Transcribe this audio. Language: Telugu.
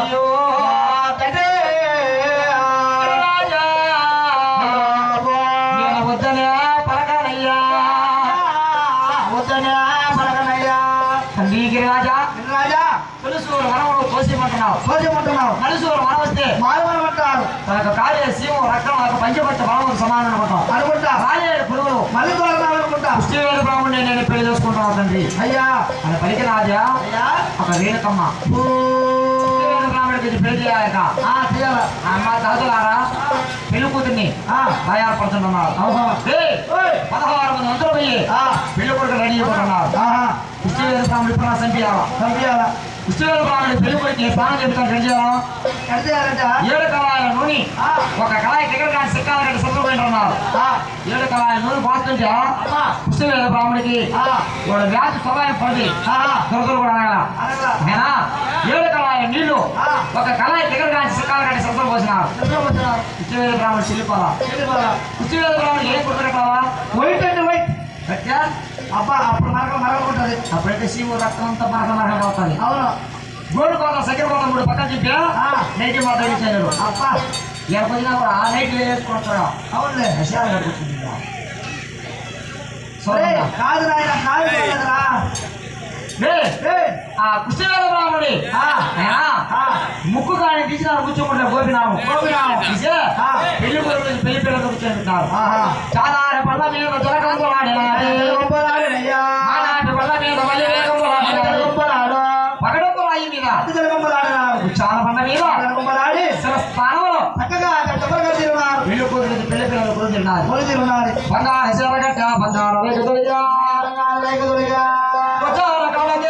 అయ్యో నేను వద్దనే పలకనయ్యా తండ్రి గిరిరాజా తెలుసు మనవడు కోసేమంటున్నావు నలుసు మన వస్తే తనకు కాలే సీము రక్తం పంచపట్ట బలము సమానం అనుకుంటా రాలేడు పురుగులు మళ్ళీ అనుకుంటా పుష్టివేద బ్రాహ్మణుని నేను పెళ్లి చేసుకుంటాను తండ్రి అయ్యా అని పలికి రాజా ఒక రేణుకమ్మ బ్రాహ్మణుడికి పెళ్లి చేయాలక అమ్మ తాతలారా పెళ్లి కూతుర్ని తయారుపడుతున్నారు 16 మంది మంత్రులు పోయి పెళ్లి కొడుకు రెడీ చేసుకుంటున్నారు పుష్టివేద బ్రాహ్మణుడు ఇప్పుడు చంపియాలా పుష్టివేద బ్రాహ్మణుడి పెళ్లి కొడుకు స్నానం చెప్తాను రెడీ చేయాలంట 7 కళాయిల నూనె ఒక కళాయి దగ్గర కానీ సిక్కాల కంటే సత్తుపోయింటున్నారు 7 కళాయిల నూనె పోస్తుంటే పుష్టివేద బ్రాహ్మణుడికి వాడు వ్యాధి స్వభావం పడి దొరకలు కూడా అనగల 7 కళాయిల నీళ్లు ఒక కళాయి దగ్గర కానీ సిక్కాల కంటే సత్తులు పోసినారు పుష్టివేద బ్రాహ్మణుడు చెల్లిపోలా పుష్టివేద బ్రాహ్మణుడు ఏం కుడుతున్నావా వైట్ అంటే వైట్ అబ్బా అప్పుడు మరగకుంటది అప్పుడైతే శివు రక్తం అంతా మరగ అవుతుంది అవును గోడు కోసం సగర కోసం కూడా పక్కన చెప్పా నైట్ మాత్రం ఇచ్చారు అబ్బా ఎక్కడిపోయినా కూడా ఆ నైట్ వేసుకుంటాడు అవునులే విషయాలు కట్టుకుంటుంది కాదు నాయన కాదురా ఆ పుష్టివేద బ్రాహ్మణుడి ముక్కు కానీ తీసినారు కూర్చోకుండా గోపినాము పెళ్లి కొడుకు పెళ్లి పిల్లలు కూర్చోబెట్టారు చాలా పళ్ళ మీద జలకంతో పగడొక్క రాయి మీద చాలా పండ మీద స్థానంలో చక్కగా పెళ్లి కొడుకు పెళ్లి పిల్లలు కొడుతున్నారు బంగారు బంగారు